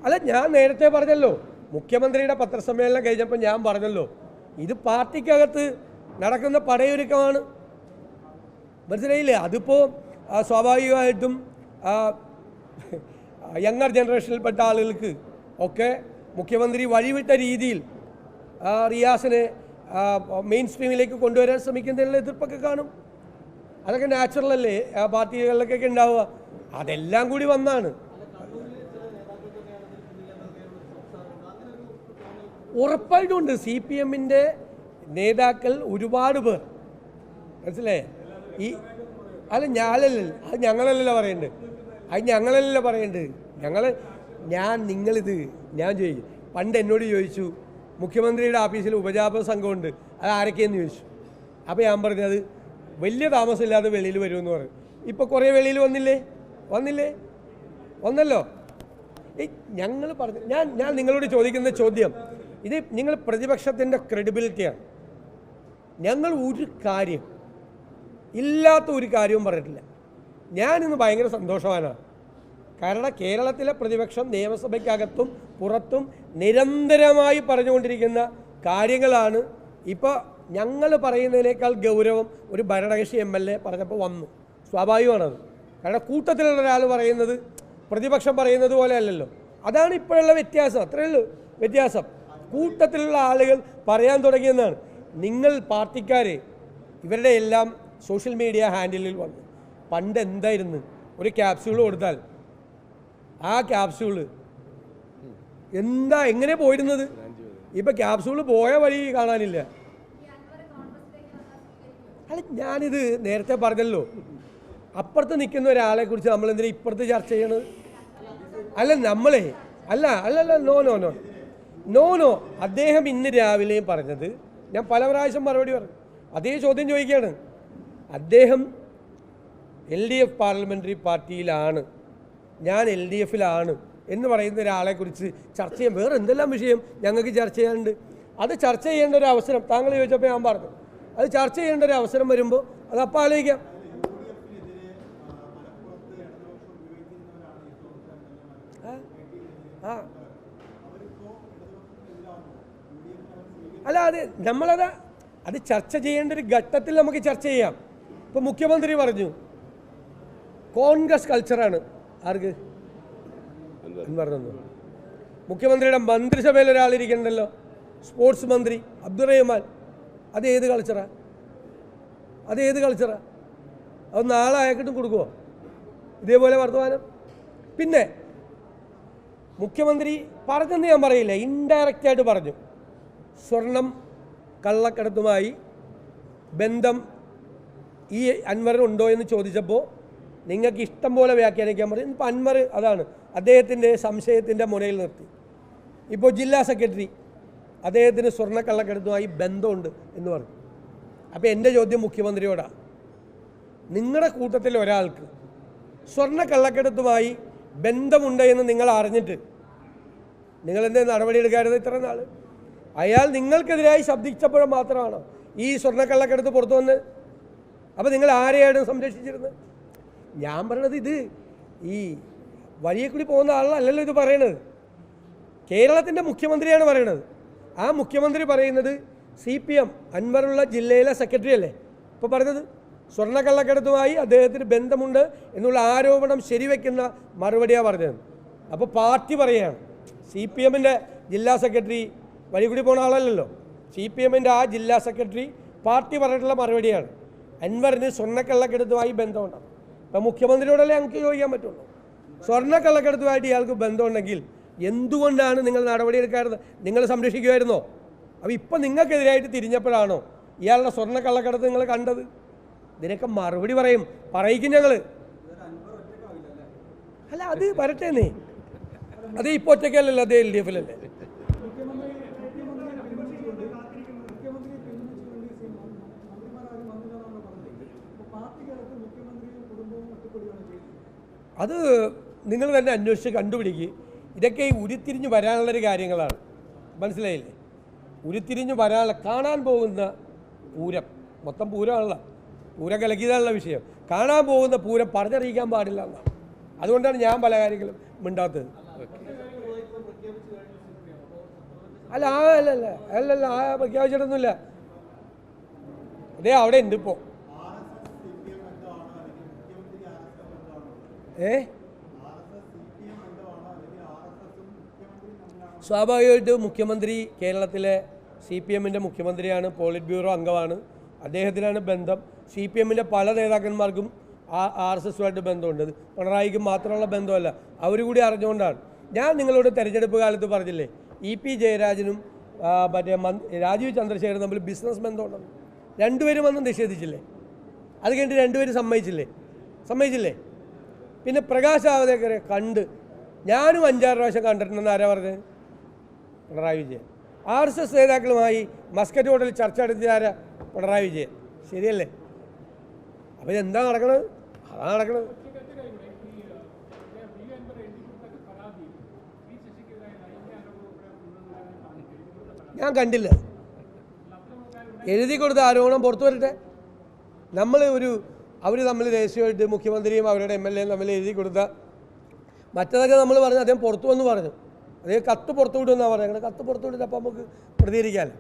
അല്ല, ഞാൻ നേരത്തെ പറഞ്ഞല്ലോ, മുഖ്യമന്ത്രിയുടെ പത്രസമ്മേളനം കഴിഞ്ഞപ്പോൾ ഞാൻ പറഞ്ഞല്ലോ, ഇത് പാർട്ടിക്കകത്ത് നടക്കുന്ന പടയൊരുക്കമാണ്. മനസ്സിലായില്ലേ? അതിപ്പോൾ സ്വാഭാവികമായിട്ടും യങ്ങർ ജനറേഷനിൽപ്പെട്ട ആളുകൾക്ക് ഒക്കെ മുഖ്യമന്ത്രി വഴിവിട്ട രീതിയിൽ റിയാസിനെ മെയിൻ സ്ട്രീമിലേക്ക് കൊണ്ടുവരാൻ ശ്രമിക്കുന്നതിനുള്ള എതിർപ്പൊക്കെ കാണും. അതൊക്കെ നാച്ചുറൽ അല്ലേ പാർട്ടികളിലൊക്കെ ഉണ്ടാവുക. അതെല്ലാം കൂടി വന്നാണ്. ഉറപ്പായിട്ടുമുണ്ട്. CPM-ൻ്റെ നേതാക്കൾ ഒരുപാട് പേർ, മനസ്സിലായേ? അല്ല ഞാനല്ലല്ലോ, അത് ഞങ്ങളല്ലല്ലോ പറയേണ്ടത്, ഞാൻ ചോദിക്കും. പണ്ട് എന്നോട് ചോദിച്ചു, മുഖ്യമന്ത്രിയുടെ ഓഫീസിൽ ഉപജാപക സംഘമുണ്ട്, അത് ആരൊക്കെയെന്ന് ചോദിച്ചു. അപ്പോൾ ഞാൻ പറഞ്ഞത് വലിയ താമസമില്ലാതെ വെളിയിൽ വരുമെന്ന് പറഞ്ഞു. ഇപ്പോൾ കുറേ വെളിയിൽ വന്നല്ലോ. ഞങ്ങൾ പറഞ്ഞു, ഞാൻ നിങ്ങളോട് ചോദിക്കുന്ന ചോദ്യം, ഇത് നിങ്ങൾ പ്രതിപക്ഷത്തിൻ്റെ ക്രെഡിബിലിറ്റിയാണ്. ഞങ്ങൾ ഇല്ലാത്ത ഒരു കാര്യവും പറഞ്ഞിട്ടില്ല. ഞാനിന്ന് ഭയങ്കര സന്തോഷവാനാണ്. കാരണം കേരളത്തിലെ പ്രതിപക്ഷം നിയമസഭയ്ക്കകത്തും പുറത്തും നിരന്തരമായി പറഞ്ഞുകൊണ്ടിരിക്കുന്ന കാര്യങ്ങളാണ്. ഇപ്പോൾ ഞങ്ങൾ പറയുന്നതിനേക്കാൾ ഗൗരവം ഒരു ഭരണകക്ഷി MLA പറഞ്ഞപ്പോൾ വന്നു. സ്വാഭാവികമാണത്. കാരണം കൂട്ടത്തിലുള്ള ഒരാൾ പറയുന്നത് പ്രതിപക്ഷം പറയുന്നത് പോലെ അല്ലല്ലോ. അതാണ് ഇപ്പോഴുള്ള വ്യത്യാസം. അത്രയേ ഉള്ളൂ വ്യത്യാസം. കൂട്ടത്തിലുള്ള ആളുകൾ പറയാൻ തുടങ്ങിയെന്നാണ്. നിങ്ങൾ പാർട്ടിക്കാർ ഇവരുടെ എല്ലാം സോഷ്യൽ മീഡിയ ഹാൻഡിലിൽ വന്നു. പണ്ട് എന്തായിരുന്നു, ഒരു ക്യാപ്സ്യൂൾ കൊടുത്താൽ ആ ക്യാപ്സ്യൂള് എങ്ങനെ പോയിരുന്നത്? ഇപ്പം ക്യാപ്സ്യൂള് പോയ വഴി കാണാനില്ല. അല്ല, ഞാനിത് നേരത്തെ പറഞ്ഞല്ലോ, അപ്പുറത്ത് നിൽക്കുന്ന ഒരാളെ കുറിച്ച് നമ്മളെന്തിനാ ഇപ്പുറത്ത് ചർച്ച ചെയ്യണത്? നോ അദ്ദേഹം ഇന്ന് രാവിലെയും പറഞ്ഞത്, ഞാൻ പല പ്രാവശ്യം മറുപടി പറഞ്ഞു, അതേ ചോദ്യം ചോദിക്കുകയാണ്. അദ്ദേഹം LDF പാർലമെൻ്ററി പാർട്ടിയിലാണ്, ഞാൻ LDF-ലാണ് എന്ന് പറയുന്ന ഒരാളെക്കുറിച്ച് ചർച്ച ചെയ്യാൻ വേറെ എന്തെല്ലാം വിഷയം ഞങ്ങൾക്ക് ചർച്ച ചെയ്യാനുണ്ട്. അത് ചർച്ച ചെയ്യേണ്ട ഒരു അവസരം താങ്കൾ ചോദിച്ചപ്പോൾ ഞാൻ പറഞ്ഞു, അത് ചർച്ച ചെയ്യേണ്ട ഒരു അവസരം വരുമ്പോൾ അത് അപ്പം ആലോചിക്കാം. അല്ല, അത് ചർച്ച ചെയ്യേണ്ട ഒരു ഘട്ടത്തിൽ നമുക്ക് ചർച്ച ചെയ്യാം. ഇപ്പോൾ മുഖ്യമന്ത്രി പറഞ്ഞു കോൺഗ്രസ് കൾച്ചറാണ്. ആർക്ക് പറഞ്ഞു? മുഖ്യമന്ത്രിയുടെ മന്ത്രിസഭയിൽ ഒരാളിരിക്കണ്ടല്ലോ, സ്പോർട്സ് മന്ത്രി അബ്ദുറഹ്മാൻ. അത് ഏത് കൾച്ചറാ? അത് നാളെ അയക്കിട്ടും കൊടുക്കുമോ ഇതേപോലെ വർത്തമാനം? പിന്നെ മുഖ്യമന്ത്രി പറഞ്ഞെന്ന് ഞാൻ പറയില്ല, ഇൻഡയറക്റ്റായിട്ട് പറഞ്ഞു, സ്വർണം കള്ളക്കടത്തുമായി ബന്ധം ഈ അൻവറിനുണ്ടോ എന്ന് ചോദിച്ചപ്പോൾ നിങ്ങൾക്ക് ഇഷ്ടം പോലെ വ്യാഖ്യാനിക്കാൻ പറയും. ഇപ്പം അൻവർ അതാണ് അദ്ദേഹത്തിൻ്റെ സംശയത്തിൻ്റെ മുനയിൽ നിർത്തി. ഇപ്പോൾ ജില്ലാ സെക്രട്ടറി അദ്ദേഹത്തിന് സ്വർണ്ണക്കള്ളക്കടത്തുമായി ബന്ധമുണ്ട് എന്ന് പറഞ്ഞു. അപ്പോൾ എൻ്റെ ചോദ്യം മുഖ്യമന്ത്രിയോടാണ്, നിങ്ങളുടെ കൂട്ടത്തിൽ ഒരാൾക്ക് സ്വർണ്ണക്കള്ളക്കടത്തുമായി ബന്ധമുണ്ട് എന്ന് നിങ്ങൾ അറിഞ്ഞിട്ട് നിങ്ങളെന്തേ നടപടിയെടുക്കാറുണ്ട് ഇത്ര നാൾ? അയാൾ നിങ്ങൾക്കെതിരായി ശബ്ദിച്ചപ്പോൾ മാത്രമാണോ ഈ സ്വർണ്ണക്കള്ളക്കടത്ത് പുറത്തു വന്ന്? അപ്പോൾ നിങ്ങൾ ആരെയാണ് സംരക്ഷിച്ചിരുന്നത്? ഞാൻ പറയണത്, ഇത് ഈ വഴിയെ കൂടി പോകുന്ന ആളല്ലല്ലോ ഇത് പറയണത്. കേരളത്തിൻ്റെ മുഖ്യമന്ത്രിയാണ് പറയണത്. ആ മുഖ്യമന്ത്രി പറയുന്നത് CPM അൻവറുള്ള ജില്ലയിലെ സെക്രട്ടറി അല്ലേ ഇപ്പോൾ പറഞ്ഞത്? സ്വർണ്ണക്കള്ളക്കടത്തുമായി അദ്ദേഹത്തിന് ബന്ധമുണ്ട് എന്നുള്ള ആരോപണം ശരിവെക്കുന്ന മറുപടിയാണ് പറഞ്ഞത്. അപ്പോൾ പാർട്ടി പറയുകയാണ്, CPM-ൻ്റെ ജില്ലാ സെക്രട്ടറി വഴി കൂടി പോകുന്ന ആളല്ലല്ലോ, CPM-ൻ്റെ ആ ജില്ലാ സെക്രട്ടറി പാർട്ടി പറഞ്ഞിട്ടുള്ള മറുപടിയാണ്, അൻവറിന് സ്വർണ്ണക്കള്ളക്കടത്തുമായി ബന്ധമുണ്ടാകും. അപ്പോൾ മുഖ്യമന്ത്രിയോടല്ലേ ഞങ്ങൾക്ക് ചോദിക്കാൻ പറ്റുള്ളൂ. സ്വർണ്ണക്കള്ളക്കടത്തുമായിട്ട് ഇയാൾക്ക് ബന്ധമുണ്ടെങ്കിൽ എന്തുകൊണ്ടാണ് നിങ്ങൾ നടപടിയെടുക്കാറുള്ളത്? നിങ്ങൾ സംരക്ഷിക്കുമായിരുന്നോ? അപ്പോൾ ഇപ്പം നിങ്ങൾക്കെതിരായിട്ട് തിരിഞ്ഞപ്പോഴാണോ ഇയാളുടെ സ്വർണ്ണക്കള്ളക്കടത്ത് നിങ്ങൾ കണ്ടത്? ഇതിനൊക്കെ മറുപടി പറയിക്കും ഞങ്ങൾ. അല്ല, അത് വരട്ടേന്നേ. അത് ഇപ്പോൾ ഒറ്റയ്ക്കല്ലല്ലോ, അതേ LDF-ലല്ലേ. അത് നിങ്ങൾ തന്നെ അന്വേഷിച്ച് കണ്ടുപിടിക്കുക. ഇതൊക്കെ ഈ ഉരുത്തിരിഞ്ഞ് വരാനുള്ളൊരു കാര്യങ്ങളാണ്, മനസ്സിലായില്ലേ? ഉരുത്തിരിഞ്ഞ് വരാനുള്ള കാണാൻ പോകുന്ന പൂരം, മൊത്തം പൂരമാണല്ലോ, പൂരം കലക്കിയതാണുള്ള വിഷയം. കാണാൻ പോകുന്ന പൂരം പറഞ്ഞറിയിക്കാൻ പാടില്ല എന്നാണ്. അതുകൊണ്ടാണ് ഞാൻ പല കാര്യങ്ങളും മിണ്ടാത്തത്. അല്ല അല്ലല്ല പ്രഖ്യാപിച്ചിട്ടൊന്നുമില്ല. അതേ അവിടെ ഉണ്ട് ഇപ്പോൾ. സ്വാഭാവികമായിട്ട് മുഖ്യമന്ത്രി കേരളത്തിലെ CPM-ൻ്റെ മുഖ്യമന്ത്രിയാണ്, പോളിറ്റ് ബ്യൂറോ അംഗമാണ്, അദ്ദേഹത്തിനാണ് ബന്ധം. CPM-ൻ്റെ പല നേതാക്കന്മാർക്കും RSS-ഉമായിട്ട് ബന്ധമുണ്ട്. പിണറായിക്കും മാത്രമുള്ള ബന്ധമല്ല, അവർ കൂടി അറിഞ്ഞുകൊണ്ടാണ്. ഞാൻ നിങ്ങളോട് തെരഞ്ഞെടുപ്പ് കാലത്ത് പറഞ്ഞില്ലേ, EP ജയരാജനും മറ്റേ രാജീവ് ചന്ദ്രശേഖരനും തമ്മിൽ ബിസിനസ് ബന്ധമുണ്ടെന്ന്. രണ്ടുപേരും വന്ന് നിഷേധിച്ചില്ലേ? അത് കഴിഞ്ഞിട്ട് രണ്ടുപേരും സമ്മതിച്ചില്ലേ? പിന്നെ പ്രകാശ് ജാവദേക്കറെ കണ്ട് ഞാനും 5-6 പ്രാവശ്യം കണ്ടിട്ടുണ്ടെന്ന് ആരാ പറഞ്ഞത്? പിണറായി വിജയൻ. RSS നേതാക്കളുമായി മസ്കറ്റ് ഹോട്ടലിൽ ചർച്ച നടത്തിയ ആരാ? പിണറായി വിജയൻ. ശരിയല്ലേ? അപ്പോൾ ഇതെന്താ നടക്കണത്? അതാണ് നടക്കണത്. ഞാൻ കണ്ടില്ല. എഴുതി കൊടുത്ത ആരോപണം പുറത്തു വരട്ടെ. അവർ തമ്മിൽ ദേശീയമായിട്ട് മുഖ്യമന്ത്രിയും അവരുടെ MLA തമ്മിൽ എഴുതി കൊടുത്ത മറ്റതൊക്കെ നമ്മൾ പറഞ്ഞു, അദ്ദേഹം പുറത്തു വന്ന് പറഞ്ഞു, അതേ കത്ത് പുറത്തു വിടുമെന്നാണ് പറഞ്ഞത്. കത്ത് പുറത്തു വിട്ടിട്ട് അപ്പം നമുക്ക് പ്രതികരിക്കാമല്ലോ.